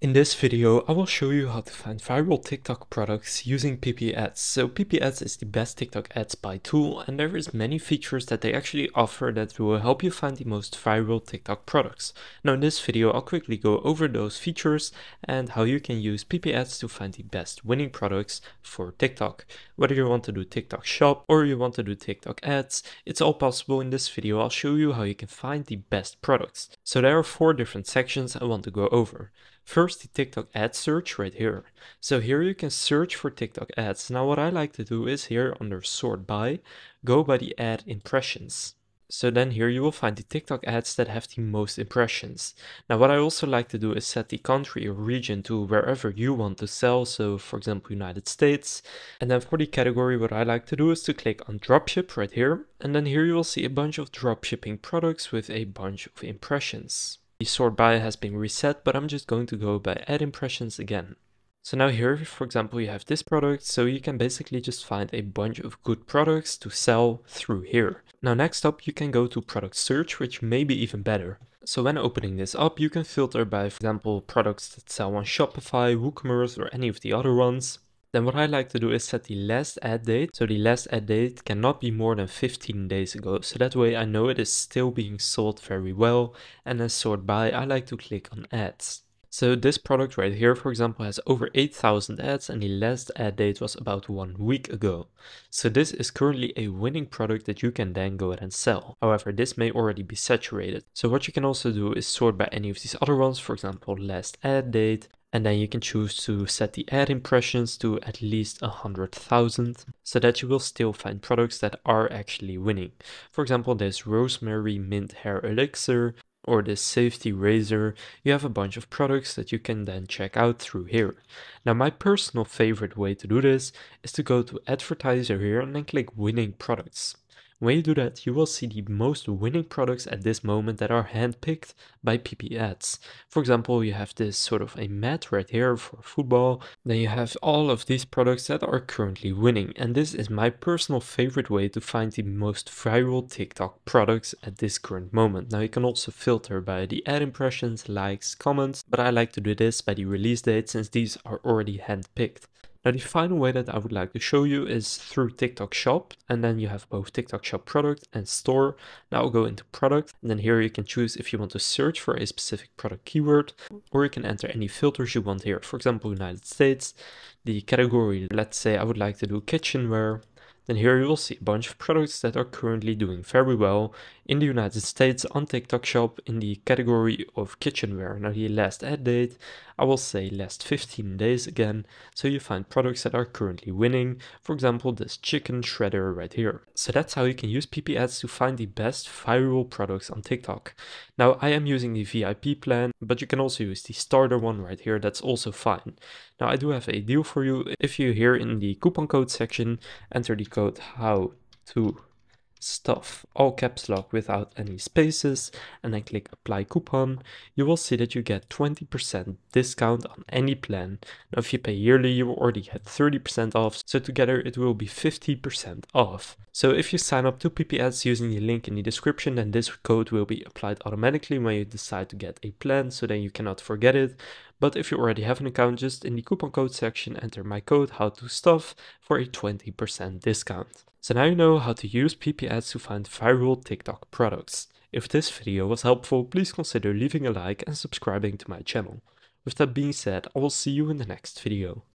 In this video, I will show you how to find viral TikTok products using PiPiADS. So PiPiADS is the best TikTok ad spy tool, and there is many features that they actually offer that will help you find the most viral TikTok products. Now in this video, I'll quickly go over those features and how you can use PiPiADS to find the best winning products for TikTok. Whether you want to do TikTok shop or you want to do TikTok ads, it's all possible. In this video, I'll show you how you can find the best products. So there are 4 different sections I want to go over. First, the TikTok ad search right here. So here you can search for TikTok ads. Now what I like to do is here under sort by, go by the ad impressions. So then here you will find the TikTok ads that have the most impressions. Now what I also like to do is set the country or region to wherever you want to sell. So for example, United States. And then for the category, what I like to do is to click on dropship right here. And then here you will see a bunch of dropshipping products with a bunch of impressions. The sort by has been reset, but I'm just going to go by ad impressions again. So now here, for example, you have this product, so you can basically just find a bunch of good products to sell through here. Now next up, you can go to product search, which may be even better. So when opening this up, you can filter by, for example, products that sell on Shopify, WooCommerce, or any of the other ones. Then what I like to do is set the last ad date. So the last ad date cannot be more than 15 days ago. So that way I know it is still being sold very well. And then sort by, I like to click on ads. So this product right here, for example, has over 8,000 ads and the last ad date was about 1 week ago. So this is currently a winning product that you can then go ahead and sell. However, this may already be saturated. So what you can also do is sort by any of these other ones, for example, last ad date. And then you can choose to set the ad impressions to at least 100,000 so that you will still find products that are actually winning. For example, this rosemary mint hair elixir or this safety razor. You have a bunch of products that you can then check out through here. Now my personal favorite way to do this is to go to advertiser here and then click winning products. When you do that, you will see the most winning products at this moment that are handpicked by PiPiADS. For example, you have this sort of a mat right here for football. Then you have all of these products that are currently winning. And this is my personal favorite way to find the most viral TikTok products at this current moment. Now you can also filter by the ad impressions, likes, comments, but I like to do this by the release date since these are already handpicked. Now the final way that I would like to show you is through TikTok Shop, and then you have both TikTok Shop product and store. Now I'll go into product, and then here you can choose if you want to search for a specific product keyword, or you can enter any filters you want here. For example, United States, the category, let's say I would like to do kitchenware. Then here you will see a bunch of products that are currently doing very well in the United States on TikTok Shop in the category of kitchenware. Now the last ad date, I will say last 15 days again, so you find products that are currently winning, for example this chicken shredder right here. So that's how you can use PiPiADS to find the best viral products on TikTok. Now I am using the VIP plan, but you can also use the starter one right here, that's also fine. Now I do have a deal for you. If you here in the coupon code section enter the code how to stuff all caps lock without any spaces and then click apply coupon, you will see that you get 20% discount on any plan. Now if you pay yearly, you will already get 30% off, so together it will be 50% off. So if you sign up to PiPiADS using the link in the description, then this code will be applied automatically when you decide to get a plan, so then you cannot forget it. But if you already have an account, just in the coupon code section enter my code how to stuff for a 20% discount. So now you know how to use PiPiADS to find viral TikTok products. If this video was helpful, please consider leaving a like and subscribing to my channel. With that being said, I will see you in the next video.